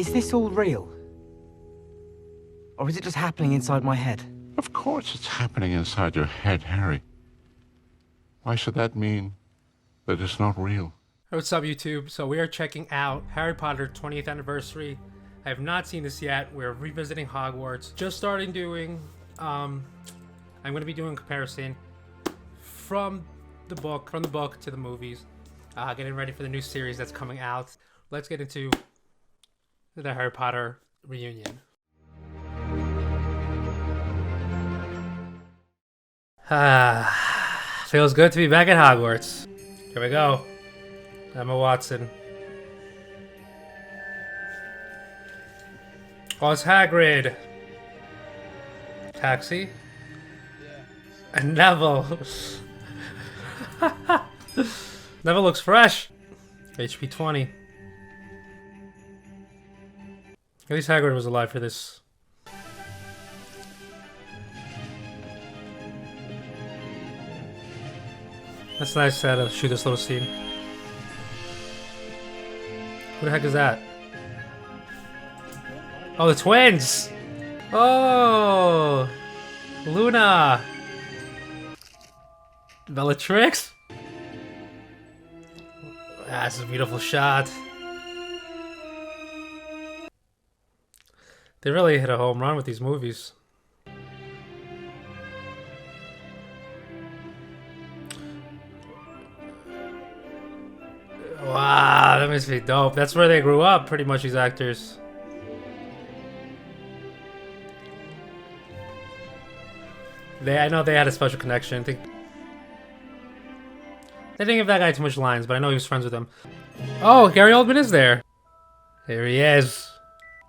Is this all real? Or is it just happening inside my head? Of course it's happening inside your head, Harry. Why should that mean that it's not real? What's up, YouTube? So we are checking out Harry Potter 20th anniversary. I have not seen this yet. We're revisiting Hogwarts. Just starting doing, I'm going to be doing a comparison from the book to the movies. Getting ready for the new series that's coming out. Let's get into the Harry Potter reunion. Feels good to be back at Hogwarts. Here we go. Emma Watson. Oh, it's Hagrid. Taxi. And Neville. Neville looks fresh. HP 20. At least Hagrid was alive for this. That's nice to shoot this little scene. Who the heck is that? Oh, the twins! Oh! Luna! Bellatrix? That's a beautiful shot. They really hit a home run with these movies. Wow, that must be dope. That's where they grew up, pretty much, these actors. I know they had a special connection. They didn't give that guy too much lines, but I know he was friends with him. Oh, Gary Oldman is there. Here he is.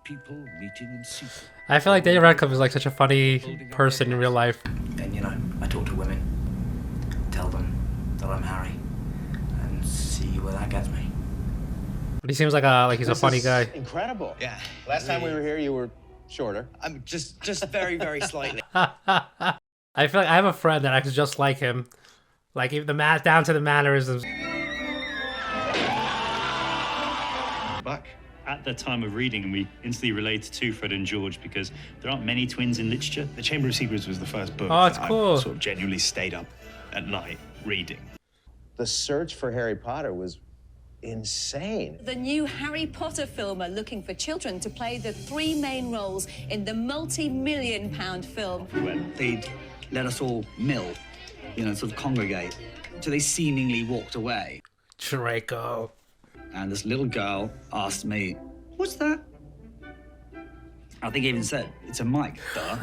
People meeting in secret. I feel like Daniel Radcliffe is like such a funny person in real life. And you know, I talk to women, tell them that I'm Harry, and see where that gets me. But he seems like he's a funny guy. Incredible. Yeah. Last time we were here, you were shorter. I'm just very, very slightly. I feel like I have a friend that acts just like him, like even down to the mannerisms. Back. At the time of reading, we instantly related to Fred and George because there aren't many twins in literature. The Chamber of Secrets was the first book Oh, it's that cool. I sort of genuinely stayed up at night reading. The search for Harry Potter was insane. The new Harry Potter film are looking for children to play the three main roles in the multi-million-pound film. They'd let us all mill, sort of congregate, until they seemingly walked away. Draco. And this little girl asked me, "What's that?" I think I even said, "It's a mic, duh."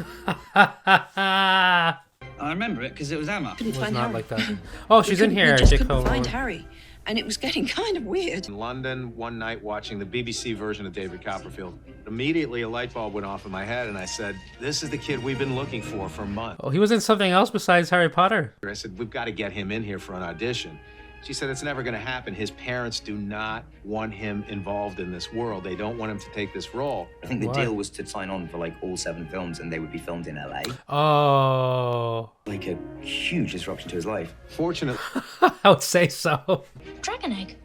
I remember it because it was Emma. Couldn't It was find not Harry. like that. Oh, she's in here. We just J. couldn't Cole. find Harry, and it was getting kind of weird. In London, one night watching the BBC version of David Copperfield. Immediately, a light bulb went off in my head, and I said, "This is the kid we've been looking for months." Oh, he was in something else besides Harry Potter. I said, "We've got to get him in here for an audition." She said, "It's never going to happen. His parents do not want him involved in this world. They don't want him to take this role." I think the What? deal was to sign on for like all 7 films, and they would be filmed in LA. Oh. Like a huge disruption to his life. Fortunately, I would say so. Dragon egg.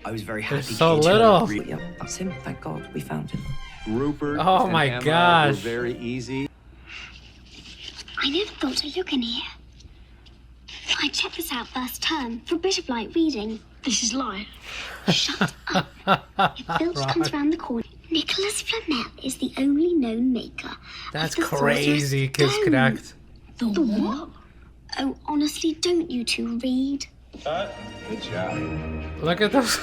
I was very happy. There's so to hear little. Really, yeah, that's him. Thank God we found him. Rupert Oh and my Emma gosh. were very easy. I never thought to look in here. I checked this out first term for a bit of light reading. This is light. Shut up. If Filch comes round the corner, Nicholas Flamel is the only known maker. That's of the crazy. Kids Sorcerer's could Stone. act. The what? Oh, honestly, don't you two read? Good job. Look at those.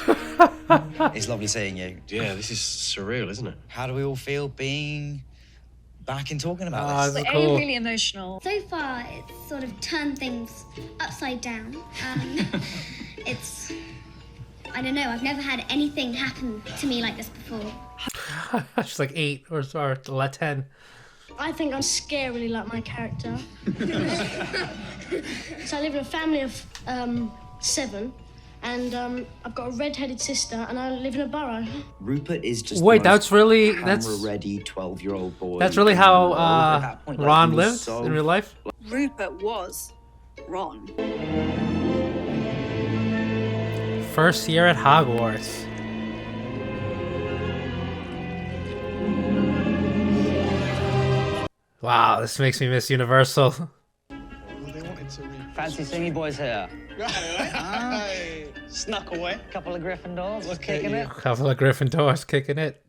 It's lovely seeing you. Yeah, this is surreal, isn't it? How do we all feel being back and talking about Oh, this? this is cool. Really emotional. So far, it's sort of turned things upside down. It's... I don't know, I've never had anything happen to me like this before. She's like 8 or 10. I think I'm scarily like my character. So I live in a family of 7, and I've got a red-headed sister, and I live in a burrow. Rupert is just Wait, the most that's really camera-ready 12-year-old boy. that's really in how the world at that point. Like, Ron he was lived so in real life. Rupert was Ron. First year at Hogwarts. Wow, this makes me miss Universal. Fancy seeing you boys here. Snuck away. Couple of Gryffindors Look kicking at it. A couple of Gryffindors kicking it.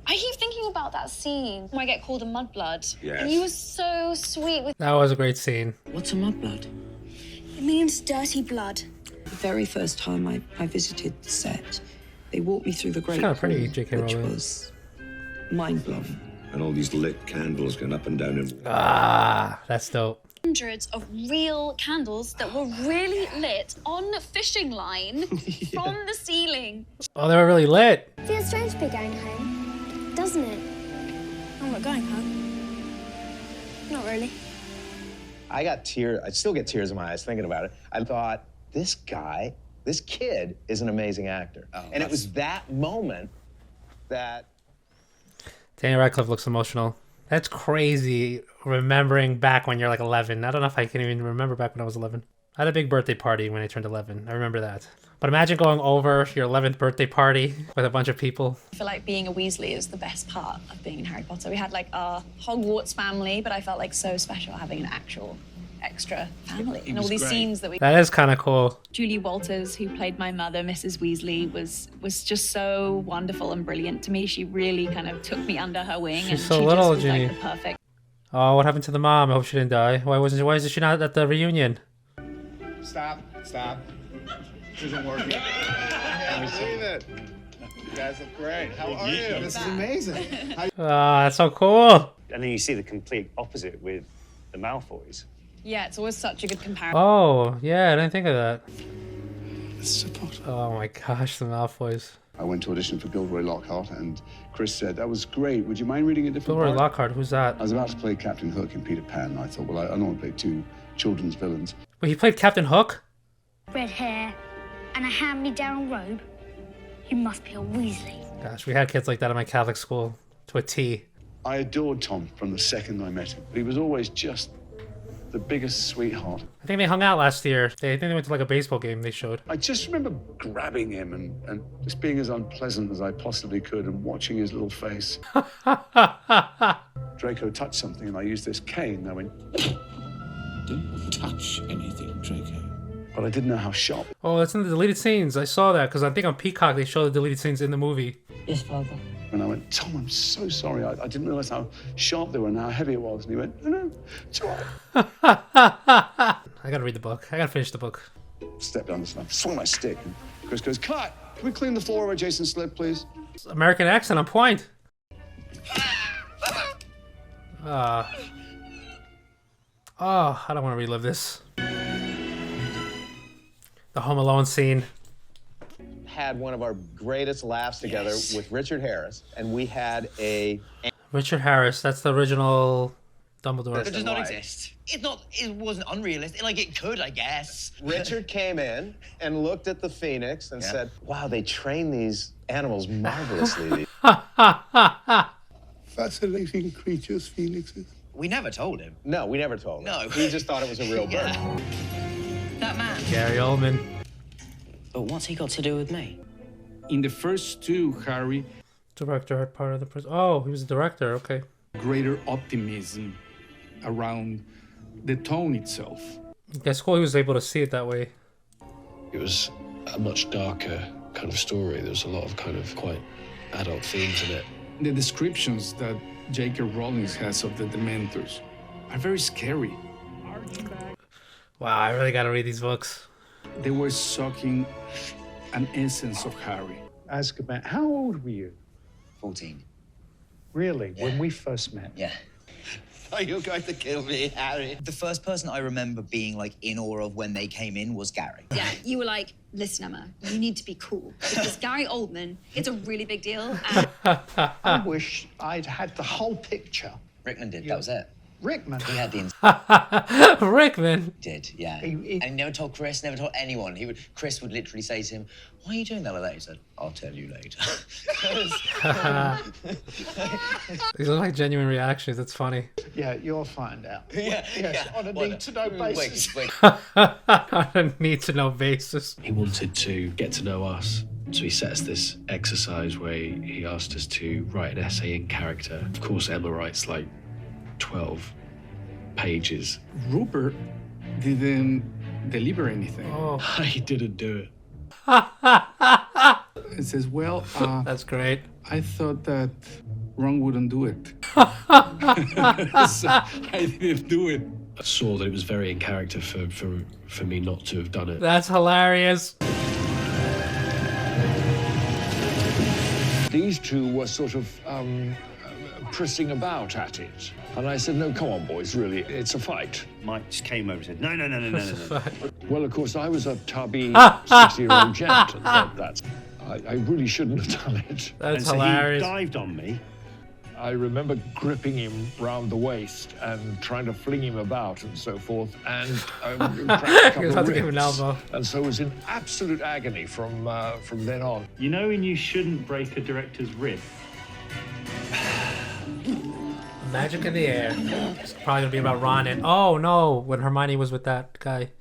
I keep thinking about that scene where I get called a mudblood. Yes. And he was so sweet with. That was a great scene. What's a mudblood? It means dirty blood. The very first time I visited the set, they walked me through the Great kinda pretty, Hall, J.K. which Rowling. was mind-blowing. And all these lit candles going up and down in... Ah, that's dope. Hundreds of real candles that were really lit on a fishing line from the ceiling. Oh, they were really lit. Feels strange to be going home, doesn't it? I'm not going home. Not really. I still get tears in my eyes thinking about it. I thought, this kid is an amazing actor. And it was that moment that... Daniel Radcliffe looks emotional. That's crazy, remembering back when you're like 11. I don't know if I can even remember back when I was 11. I had a big birthday party when I turned 11. I remember that. But imagine going over your 11th birthday party with a bunch of people. I feel like being a Weasley is the best part of being in Harry Potter. We had like our Hogwarts family, but I felt like so special having an actual extra family. And all these scenes that we... That is kind of cool. Julie Walters, who played my mother, Mrs. Weasley, was just so wonderful and brilliant to me. She really kind of took me under her wing. She's and so she little, just was Ginny. like the perfect... Oh, what happened to the mom? I hope she didn't die. Why isn't she not at the reunion? Stop. This isn't working. I can't believe it. You guys look great. How are you? This is amazing. Ah, that's so cool. And then you see the complete opposite with the Malfoys. Yeah, it's always such a good comparison. Oh, yeah, I didn't think of that. This is a Potter. Oh my gosh, the Malfoys. I went to audition for Gilroy Lockhart, and Chris said, that was great. Would you mind reading a different Gilroy part? Lockhart, who's that? I was about to play Captain Hook in Peter Pan, and I thought, well, I don't want to play two children's villains. Wait, he played Captain Hook? Red hair and a hand-me-down robe. You must be a Weasley. Gosh, we had kids like that at my Catholic school, to a T. I adored Tom from the second I met him, but he was always just the biggest sweetheart. I think they hung out last year. I think they went to like a baseball game they showed. I just remember grabbing him and just being as unpleasant as I possibly could and watching his little face. Draco touched something and I used this cane and I went... Didn't touch anything, Draco. But I didn't know how sharp. Oh, that's in the deleted scenes. I saw that because I think on Peacock they show the deleted scenes in the movie. Yes, Father. And I went, Tom, I'm so sorry. I didn't realize how sharp they were and how heavy it was. And he went, no, it's all right. I gotta read the book. I gotta finish the book. Stepped down the slab, swung my stick. And Chris goes, cut! Can we clean the floor where Jason slipped, please? American accent on point. Oh, I don't want to relive this. The Home Alone scene. Had one of our greatest laughs together with Richard Harris, and we had a... Richard Harris, that's the original Dumbledore. It does not exist. It wasn't unrealistic. Like, it could, I guess. Richard came in and looked at the Phoenix and said, wow, they train these animals marvelously. Fascinating creatures, phoenixes. We never told him. No, we never told him. No. We just thought it was a real bird. That man. Gary Oldman. But what's he got to do with me? In the first two, Harry, Director had part of the prison. Oh, he was a director, okay. greater optimism around the tone itself. That's cool he was able to see it that way. It was a much darker kind of story. There was a lot of kind of quite adult themes in it. The descriptions that J.K. Rowling has of the Dementors are very scary. Wow, I really gotta read these books. They were sucking an essence of Harry. Azkaban. How old were you? 14. Really? When we first met? Yeah. Are you going to kill me, Harry? The first person I remember being, like, in awe of when they came in was Gary. Yeah, you were like, listen, Emma, you need to be cool. Because Gary Oldman, it's a really big deal. And... I wish I'd had the whole picture. Rickman did, that was it. Rickman? He had the... Rickman? Did, yeah. And he never told Chris, never told anyone. Chris would literally say to him, why are you doing that like that? He said, I'll tell you later. These are like genuine reactions, it's funny. Yeah, you'll find out. Yeah, yes, on a need-to-know basis. Wait. On a need-to-know basis. He wanted to get to know us. So he set us this exercise where he asked us to write an essay in character. Of course, Emma writes like 12 pages. Rupert didn't deliver anything. Oh. He didn't do it. It says, well, that's great. I thought that Ron wouldn't do it. So I didn't do it. I saw that it was very in character for me not to have done it. That's hilarious. These two were sort of pressing about at it. And I said, no, come on, boys, really, it's a fight. Mike just came over and said, no. Well, of course, I was a tubby 60-year-old gent, and thought that I really shouldn't have done it. That's and so hilarious. He dived on me. I remember gripping him round the waist and trying to fling him about and so forth, and cracked a couple of ribs. And so was in absolute agony from then on. You know when you shouldn't break a director's rib? Magic in the air. It's probably gonna be about Ron and oh no, when Hermione was with that guy.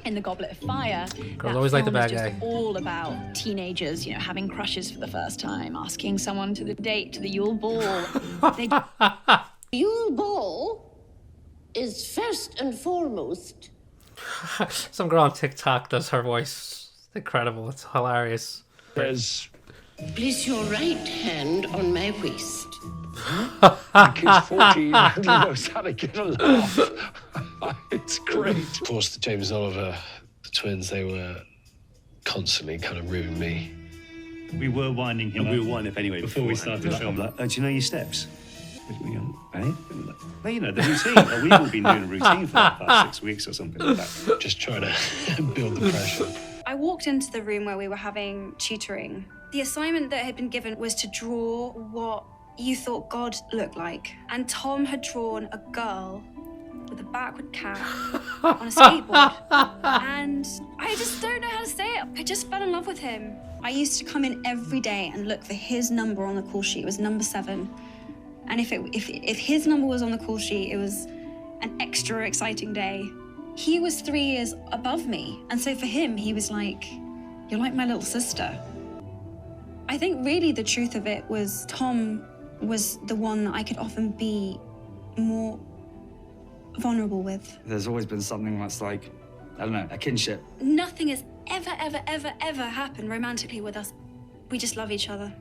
In The Goblet of Fire, Girls always like the bad is guy. just all about teenagers, you know, having crushes for the first time, asking someone to the date, to the Yule Ball. Yule Ball is first and foremost. Some girl on TikTok does her voice. It's incredible. It's hilarious. There's Place your right hand on my waist. the kid's 14 and he knows how to get a laugh. It's great. Of course, the James Oliver, the twins, they were constantly kind of ribbing me. We were winding him up. We were winding up anyway before we started the film. Like, do you know your steps? Eh? Well, you know, the routine. We've all been doing a routine for the past 6 weeks or something like that. Just trying to build the pressure. I walked into the room where we were having tutoring. The assignment that had been given was to draw what you thought God looked like. And Tom had drawn a girl with a backward cap on a skateboard. And I just don't know how to say it. I just fell in love with him. I used to come in every day and look for his number on the call sheet. It was number 7. And if his number was on the call sheet, it was an extra exciting day. He was 3 years above me. And so for him, he was like, you're like my little sister. I think really the truth of it was Tom was the one that I could often be more vulnerable with. There's always been something that's like, I don't know, a kinship. Nothing has ever happened romantically with us. We just love each other.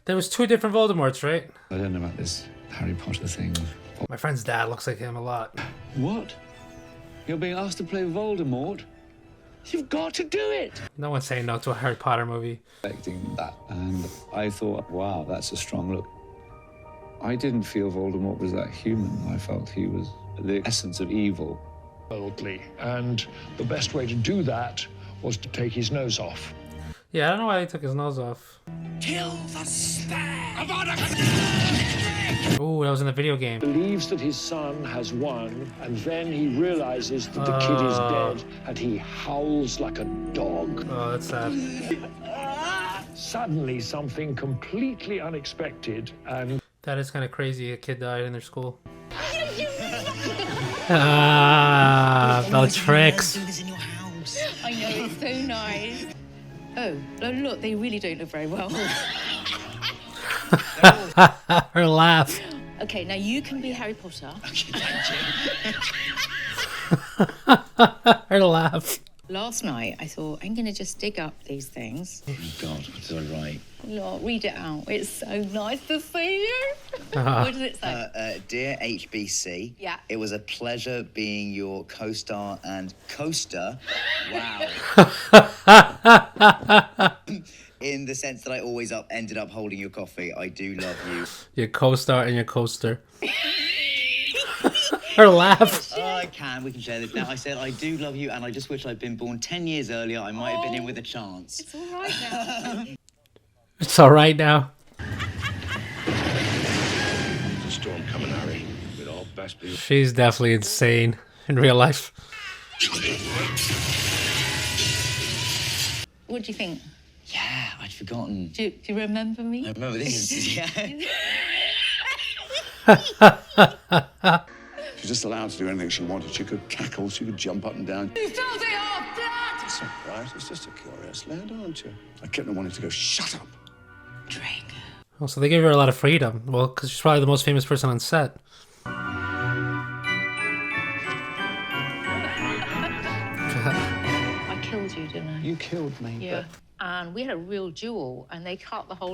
There was 2 different Voldemorts, right? I don't know about this Harry Potter thing. My friend's dad looks like him a lot. What? You're being asked to play Voldemort? You've got to do it! No one's saying no to a Harry Potter movie. Expecting that, and I thought, wow, that's a strong look. I didn't feel Voldemort was that human. I felt he was the essence of evil. Boldly. And the best way to do that was to take his nose off. Yeah, I don't know why he took his nose off. Kill the stag! Ooh, that was in the video game. Believes that his son has won, and then he realizes that the kid is dead, and he howls like a dog. Oh, that's sad. Suddenly, something completely unexpected, and... That is kind of crazy. A kid died in their school. The tricks. I know, it's so nice. Oh, look, they really don't look very well. Her laugh. Okay, now you can be Harry Potter. Okay, thank you. Her laugh. Last night, I thought, I'm going to just dig up these things. Oh, God, what did I write? Look, read it out. It's so nice to see you. What does it say? Dear HBC, Yeah. it was a pleasure being your co-star and coaster. Wow. In the sense that I always ended up holding your coffee. I do love you. Your co-star and your coaster. Her laugh. We can share this now. I said, I do love you, and I just wish I'd been born 10 years earlier. I might have been in with a chance. It's all right now. It's all right now. There's a storm coming, Harry. We'd all best be... She's definitely insane in real life. What do you think? Yeah, I'd forgotten. Do you remember me? I remember this. Yeah. She was just allowed to do anything she wanted. She could cackle, she could jump up and down. You still say, oh, that! innocent, right? It's just a curious lad, aren't you? I kept on wanting to go, shut up. Oh, so they gave her a lot of freedom. Well, because she's probably the most famous person on set. I killed you, didn't I? You killed me. Yeah. And we had a real duel, and they cut the whole